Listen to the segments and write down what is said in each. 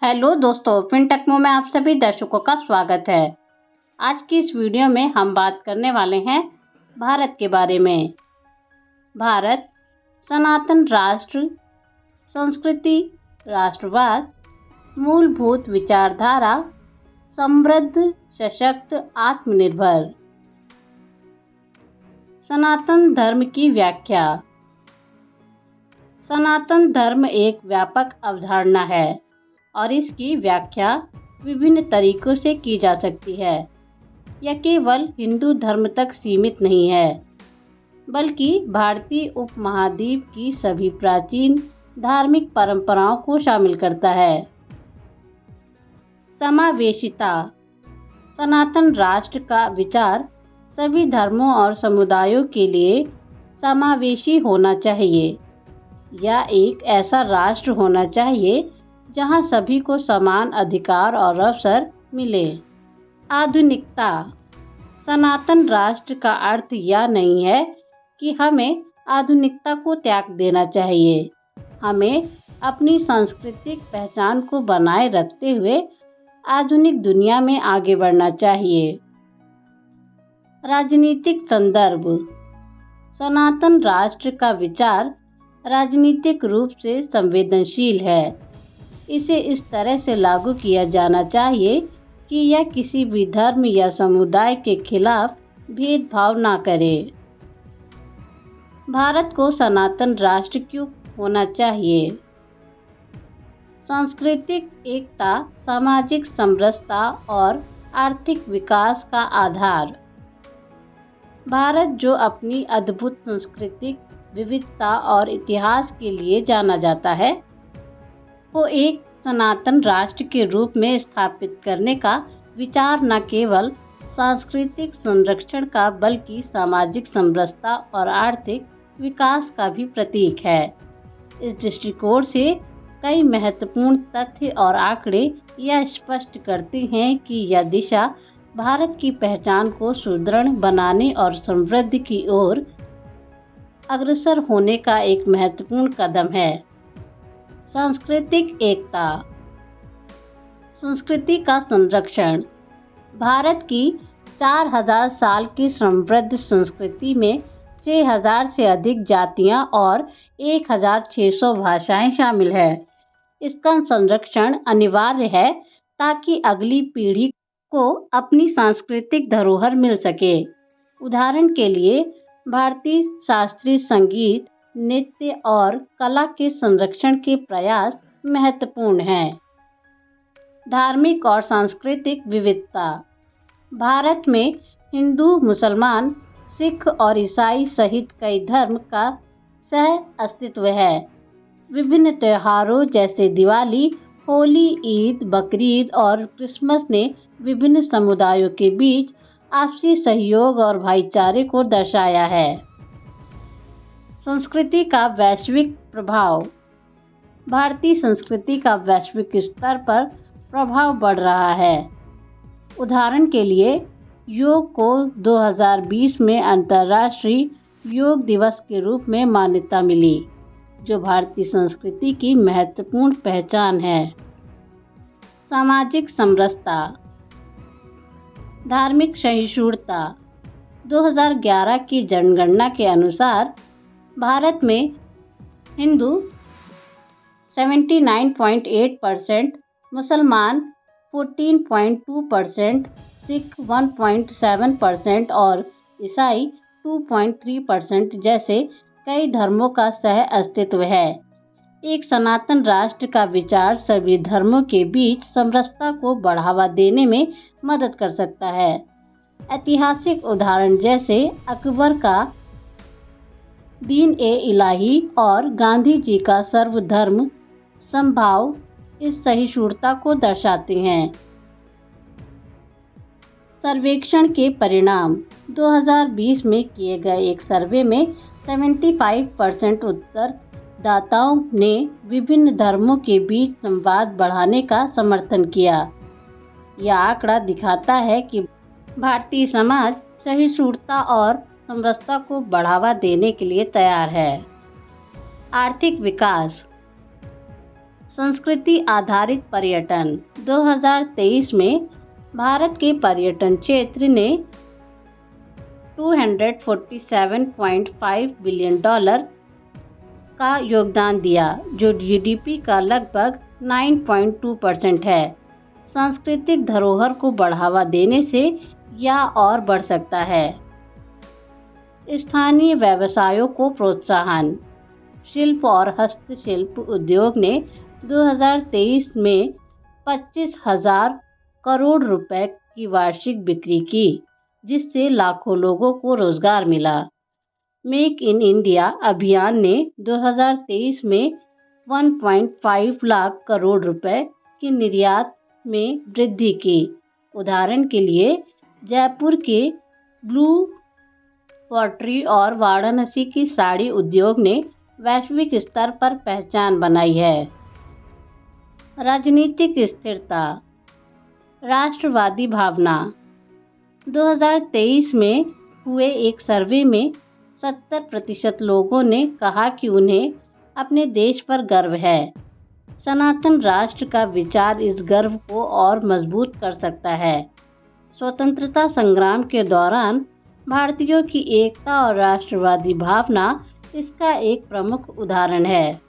Hello दोस्तों, फिनटेक्मो में आप सभी दर्शकों का स्वागत है। आज की इस वीडियो में हम बात करने वाले हैं भारत के बारे में। भारत सनातन राष्ट्र, संस्कृति, राष्ट्रवाद, मूलभूत विचारधारा, समृद्ध, सशक्त, आत्मनिर्भर। सनातन धर्म की व्याख्या। सनातन धर्म एक व्यापक अवधारणा है और इसकी व्याख्या विभिन्न तरीकों से की जा सकती है। यह केवल हिंदू धर्म तक सीमित नहीं है, बल्कि भारतीय उपमहाद्वीप की सभी प्राचीन धार्मिक परंपराओं को शामिल करता है। समावेशिता। सनातन राष्ट्र का विचार सभी धर्मों और समुदायों के लिए समावेशी होना चाहिए। यह एक ऐसा राष्ट्र होना चाहिए जहां सभी को समान अधिकार और अवसर मिले। आधुनिकता। सनातन राष्ट्र का अर्थ यह नहीं है कि हमें आधुनिकता को त्याग देना चाहिए। हमें अपनी सांस्कृतिक पहचान को बनाए रखते हुए आधुनिक दुनिया में आगे बढ़ना चाहिए। राजनीतिक संदर्भ। सनातन राष्ट्र का विचार राजनीतिक रूप से संवेदनशील है। इसे इस तरह से लागू किया जाना चाहिए कि यह किसी भी धर्म या समुदाय के खिलाफ भेदभाव न करे। भारत को सनातन राष्ट्र क्यों होना चाहिए? सांस्कृतिक एकता, सामाजिक समरसता और आर्थिक विकास का आधार। भारत, जो अपनी अद्भुत सांस्कृतिक विविधता और इतिहास के लिए जाना जाता है, को एक सनातन राष्ट्र के रूप में स्थापित करने का विचार न केवल सांस्कृतिक संरक्षण का बल्कि सामाजिक समरसता और आर्थिक विकास का भी प्रतीक है। इस दृष्टिकोण से कई महत्वपूर्ण तथ्य और आंकड़े यह स्पष्ट करते हैं कि यह दिशा भारत की पहचान को सुदृढ़ बनाने और समृद्धि की ओर अग्रसर होने का एक महत्वपूर्ण कदम है। सांस्कृतिक एकता। संस्कृति का संरक्षण। भारत की 4000 साल की समृद्ध संस्कृति में 6000 से अधिक जातियां और 1600 भाषाएं शामिल है। इसका संरक्षण अनिवार्य है ताकि अगली पीढ़ी को अपनी सांस्कृतिक धरोहर मिल सके। उदाहरण के लिए, भारतीय शास्त्रीय संगीत, नृत्य और कला के संरक्षण के प्रयास महत्वपूर्ण हैं। धार्मिक और सांस्कृतिक विविधता। भारत में हिंदू, मुसलमान, सिख और ईसाई सहित कई धर्म का सह अस्तित्व है। विभिन्न त्योहारों जैसे दिवाली, होली, ईद, बकरीद और क्रिसमस ने विभिन्न समुदायों के बीच आपसी सहयोग और भाईचारे को दर्शाया है। संस्कृति का वैश्विक प्रभाव। भारतीय संस्कृति का वैश्विक स्तर पर प्रभाव बढ़ रहा है। उदाहरण के लिए, योग को 2020 में अंतर्राष्ट्रीय योग दिवस के रूप में मान्यता मिली, जो भारतीय संस्कृति की महत्वपूर्ण पहचान है। सामाजिक समरसता। धार्मिक सहिष्णुता। 2011 की जनगणना के अनुसार भारत में हिंदू 79.8%, मुसलमान 14.2%, सिख 1.7% और ईसाई 2.3% जैसे कई धर्मों का सह अस्तित्व है। एक सनातन राष्ट्र का विचार सभी धर्मों के बीच समरसता को बढ़ावा देने में मदद कर सकता है। ऐतिहासिक उदाहरण जैसे अकबर का दीन-ए-इलाही और गांधी जी का सर्वधर्म समभाव इस सहिष्णुता को दर्शाते हैं। सर्वेक्षण के परिणाम। 2020 में किए गए एक सर्वे में 75% उत्तरदाताओं ने विभिन्न धर्मों के बीच संवाद बढ़ाने का समर्थन किया। यह आंकड़ा दिखाता है कि भारतीय समाज सहिष्णुता और समरसता को बढ़ावा देने के लिए तैयार है। आर्थिक विकास। संस्कृति आधारित पर्यटन 2023 में भारत के पर्यटन क्षेत्र ने $247.5 बिलियन का योगदान दिया, जो जीडीपी का लगभग 9.2% है। सांस्कृतिक धरोहर को बढ़ावा देने से यह और बढ़ सकता है। स्थानीय व्यवसायों को प्रोत्साहन। शिल्प और हस्तशिल्प उद्योग ने 2023 में 25,000 करोड़ रुपए की वार्षिक बिक्री की, जिससे लाखों लोगों को रोजगार मिला। मेक इन इंडिया अभियान ने 2023 में 1.5 लाख करोड़ रुपए के निर्यात में वृद्धि की। उदाहरण के लिए, जयपुर के ब्लू पॉटरी और वाराणसी की साड़ी उद्योग ने वैश्विक स्तर पर पहचान बनाई है। राजनीतिक स्थिरता, राष्ट्रवादी भावना। 2023 में हुए एक सर्वे में 70% लोगों ने कहा कि उन्हें अपने देश पर गर्व है। सनातन राष्ट्र का विचार इस गर्व को और मजबूत कर सकता है। स्वतंत्रता संग्राम के दौरान भारतीयों की एकता और राष्ट्रवादी भावना इसका एक प्रमुख उदाहरण है।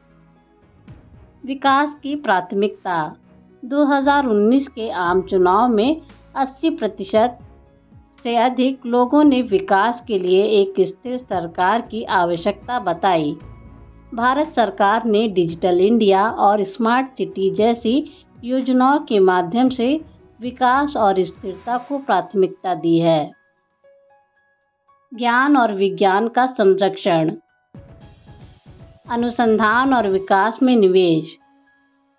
विकास की प्राथमिकता। 2019 के आम चुनाव में 80% से अधिक लोगों ने विकास के लिए एक स्थिर सरकार की आवश्यकता बताई। भारत सरकार ने डिजिटल इंडिया और स्मार्ट सिटी जैसी योजनाओं के माध्यम से विकास और स्थिरता को प्राथमिकता दी है। ज्ञान और विज्ञान का संरक्षण। अनुसंधान और विकास में निवेश।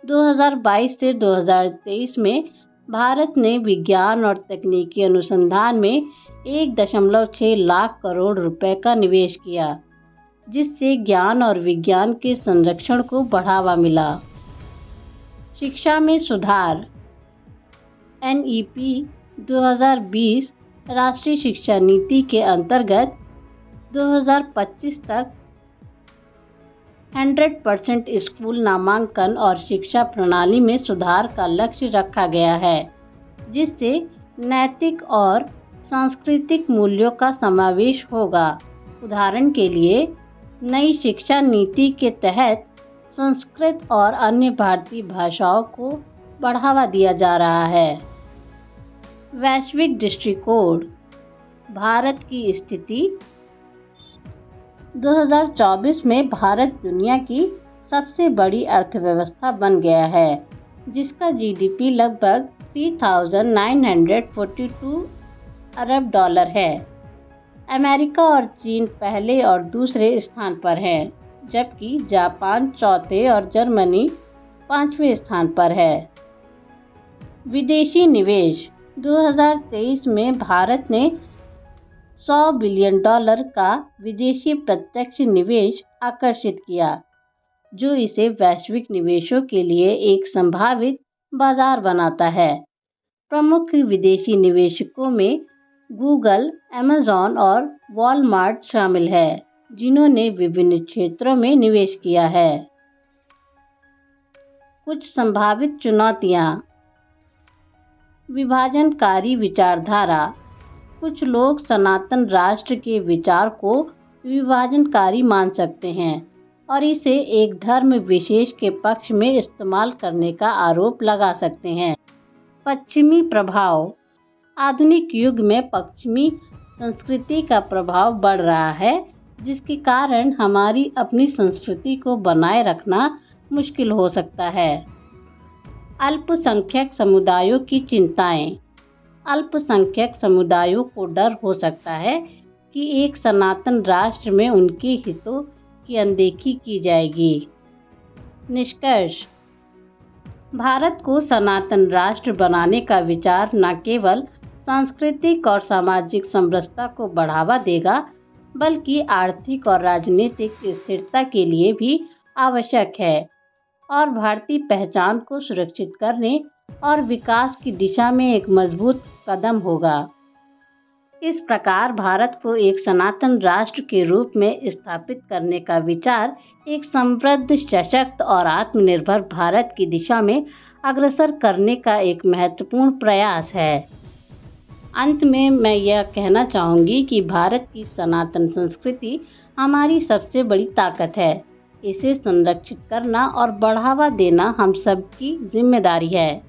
2022 से 2023 में भारत ने विज्ञान और तकनीकी अनुसंधान में 1.6 लाख करोड़ रुपए का निवेश किया, जिससे ज्ञान और विज्ञान के संरक्षण को बढ़ावा मिला। शिक्षा में सुधार। NEP 2020 राष्ट्रीय शिक्षा नीति के अंतर्गत 2025 तक 100% स्कूल नामांकन और शिक्षा प्रणाली में सुधार का लक्ष्य रखा गया है, जिससे नैतिक और सांस्कृतिक मूल्यों का समावेश होगा। उदाहरण के लिए, नई शिक्षा नीति के तहत संस्कृत और अन्य भारतीय भाषाओं को बढ़ावा दिया जा रहा है। वैश्विक दृष्टिकोण। भारत की स्थिति। 2024 में भारत दुनिया की सबसे बड़ी अर्थव्यवस्था बन गया है, जिसका GDP लगभग 3,942 अरब डॉलर है। अमेरिका और चीन पहले और दूसरे स्थान पर हैं, जबकि जापान चौथे और जर्मनी 5वें स्थान पर है। विदेशी निवेश। 2023 में भारत ने $100 बिलियन का विदेशी प्रत्यक्ष निवेश आकर्षित किया, जो इसे वैश्विक निवेशों के लिए एक संभावित बाजार बनाता है। प्रमुख विदेशी निवेशकों में गूगल, अमेज़न और वॉलमार्ट शामिल है, जिन्होंने विभिन्न क्षेत्रों में निवेश किया है। कुछ संभावित चुनौतियां। विभाजनकारी विचारधारा। कुछ लोग सनातन राष्ट्र के विचार को विभाजनकारी मान सकते हैं और इसे एक धर्म विशेष के पक्ष में इस्तेमाल करने का आरोप लगा सकते हैं। पश्चिमी प्रभाव। आधुनिक युग में पश्चिमी संस्कृति का प्रभाव बढ़ रहा है, जिसके कारण हमारी अपनी संस्कृति को बनाए रखना मुश्किल हो सकता है। अल्पसंख्यक समुदायों की चिंताएं। अल्पसंख्यक समुदायों को डर हो सकता है कि एक सनातन राष्ट्र में उनके हितों की अनदेखी की जाएगी। निष्कर्ष। भारत को सनातन राष्ट्र बनाने का विचार न केवल सांस्कृतिक और सामाजिक समरसता को बढ़ावा देगा, बल्कि आर्थिक और राजनीतिक स्थिरता के लिए भी आवश्यक है और भारतीय पहचान को सुरक्षित करने और विकास की दिशा में एक मजबूत कदम होगा। इस प्रकार भारत को एक सनातन राष्ट्र के रूप में स्थापित करने का विचार एक समृद्ध, सशक्त और आत्मनिर्भर भारत की दिशा में अग्रसर करने का एक महत्वपूर्ण प्रयास है। अंत में मैं यह कहना चाहूँगी कि भारत की सनातन संस्कृति हमारी सबसे बड़ी ताकत है। इसे संरक्षित करना और बढ़ावा देना हम सबकी जिम्मेदारी है।